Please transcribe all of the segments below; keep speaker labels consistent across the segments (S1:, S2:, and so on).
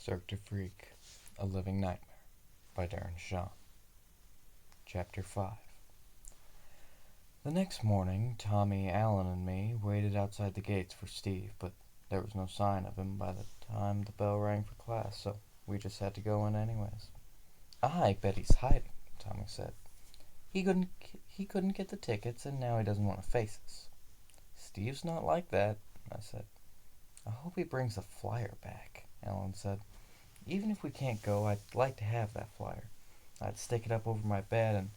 S1: Cirque A Living Nightmare by Darren Shaw. Chapter 5. The next morning, Tommy, Allen, and me waited outside the gates for Steve, but there was no sign of him by the time the bell rang for class, so we just had to go in anyways. "I bet he's hiding," Tommy said. He couldn't get the tickets, and now he doesn't want to face us." "Steve's not like that," I said. "I hope he brings the flyer back," Allen said. "Even if we can't go, I'd like to have that flyer. I'd stick it up over my bed and—"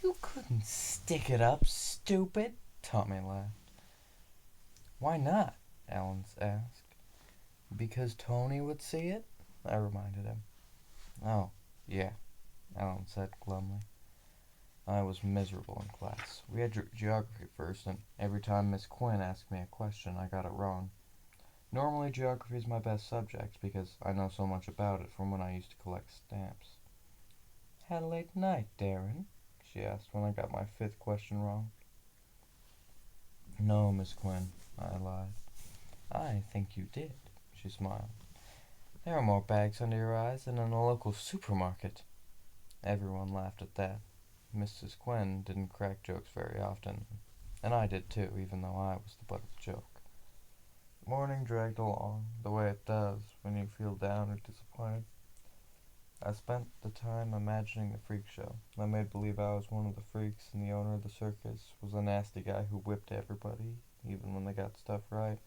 S1: "You couldn't stick it up, stupid," Tommy laughed. "Why not?" Allen asked. "Because Tony would see it," I reminded him. "Oh, yeah," Allen said glumly. I was miserable in class. We had geography first, and every time Miss Quinn asked me a question, I got it wrong. Normally, geography is my best subject because I know so much about it from when I used to collect stamps. "Had a late night, Darren?" she asked when I got my fifth question wrong. "No, Miss Quinn," I lied. "I think you did," she smiled. "There are more bags under your eyes than in a local supermarket." Everyone laughed at that. Mrs. Quinn didn't crack jokes very often, and I did too, even though I was the butt of the joke. Morning dragged along, the way it does when you feel down or disappointed. I spent the time imagining the freak show. I made believe I was one of the freaks, and the owner of the circus was a nasty guy who whipped everybody, even when they got stuff right.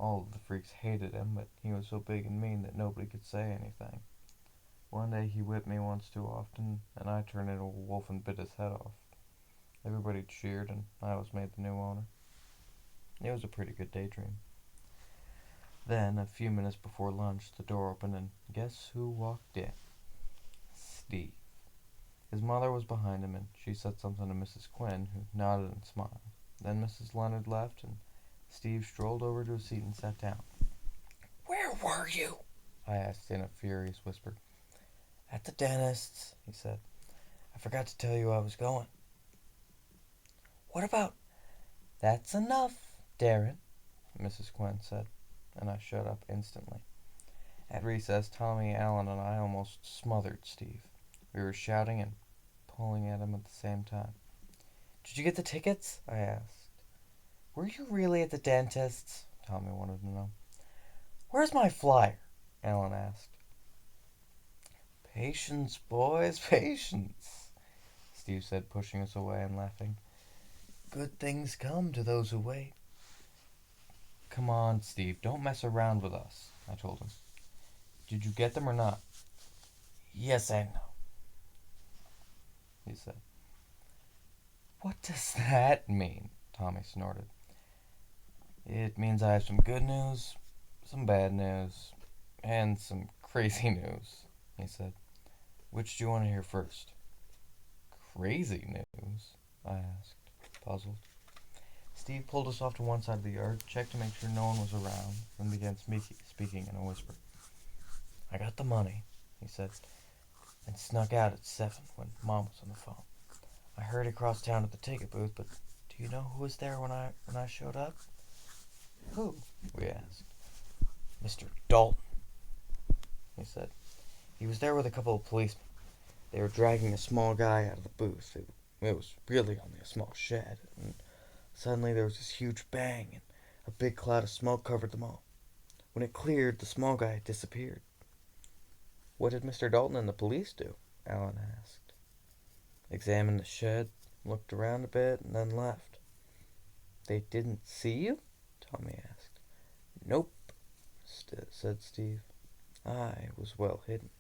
S1: All of the freaks hated him, but he was so big and mean that nobody could say anything. One day he whipped me once too often, and I turned into a wolf and bit his head off. Everybody cheered, and I was made the new owner. It was a pretty good daydream. Then, a few minutes before lunch, the door opened, and guess who walked in? Steve. His mother was behind him, and she said something to Mrs. Quinn, who nodded and smiled. Then Mrs. Leonard left, and Steve strolled over to a seat and sat down. "Where were you?" I asked in a furious whisper. "At the dentist's," he said. "I forgot to tell you I was going." "What about—" "That's enough, Darren," Mrs. Quinn said, and I shut up instantly. At recess, Tommy, Allen, and I almost smothered Steve. We were shouting and pulling at him at the same time. "Did you get the tickets?" I asked. "Were you really at the dentist's?" Tommy wanted to know. "Where's my flyer?" Allen asked. "Patience, boys, patience," Steve said, pushing us away and laughing. "Good things come to those who wait." "Come on, Steve, don't mess around with us," I told him. "Did you get them or not?" "Yes and no," he said. "What does that mean?" Tommy snorted. "It means I have some good news, some bad news, and some crazy news," he said. "Which do you want to hear first?" "Crazy news?" I asked, puzzled. Steve pulled us off to one side of the yard, checked to make sure no one was around, then began speaking in a whisper. "I got the money," he said, "and snuck out at 7 when Mom was on the phone. I hurried across town to the ticket booth, but do you know who was there when I showed up?" "Who?" we asked. "Mr. Dalton," he said. "He was there with a couple of policemen. They were dragging a small guy out of the booth. It was really only a small shed, and suddenly there was this huge bang, and a big cloud of smoke covered them all. When it cleared, the small guy had disappeared." "What did Mr. Dalton and the police do?" Allen asked. "Examined the shed, looked around a bit, and then left." "They didn't see you?" Tommy asked. "Nope," said Steve. "I was well hidden."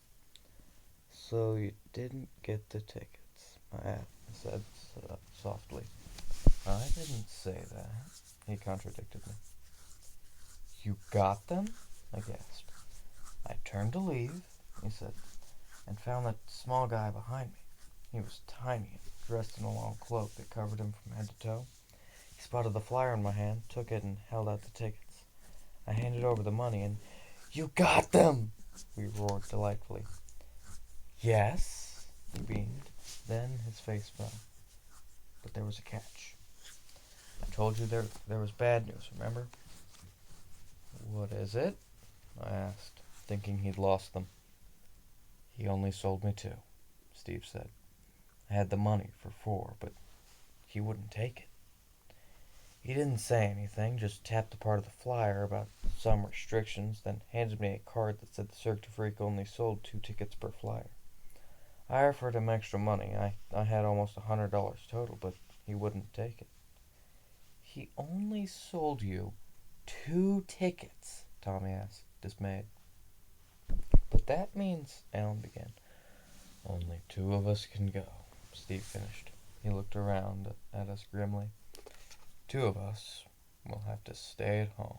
S1: "So you didn't get the tickets," I said softly. "I didn't say that," he contradicted me. "You got them?" I gasped. "I turned to leave," he said, "and found that small guy behind me. He was tiny and dressed in a long cloak that covered him from head to toe. He spotted the flyer in my hand, took it, and held out the tickets. I handed over the money, and—" "You got them!" we roared delightfully. "Yes," he beamed. Then his face fell. "But there was a catch. I told you there was bad news, remember?" "What is it?" I asked. thinking he'd lost them. "He only sold me two," Steve said. "I had the money for four, but he wouldn't take it. He didn't say anything, just tapped the part of the flyer about some restrictions, then handed me a card that said the Cirque du Freak only sold 2 tickets per flyer. I offered him extra money. I had almost $100 total, but he wouldn't take it." "He only sold you 2 tickets?" Tommy asked, dismayed. "But that means," Alan began. "Only two of us can go," Steve finished. He looked around at us grimly. "Two of us will have to stay at home."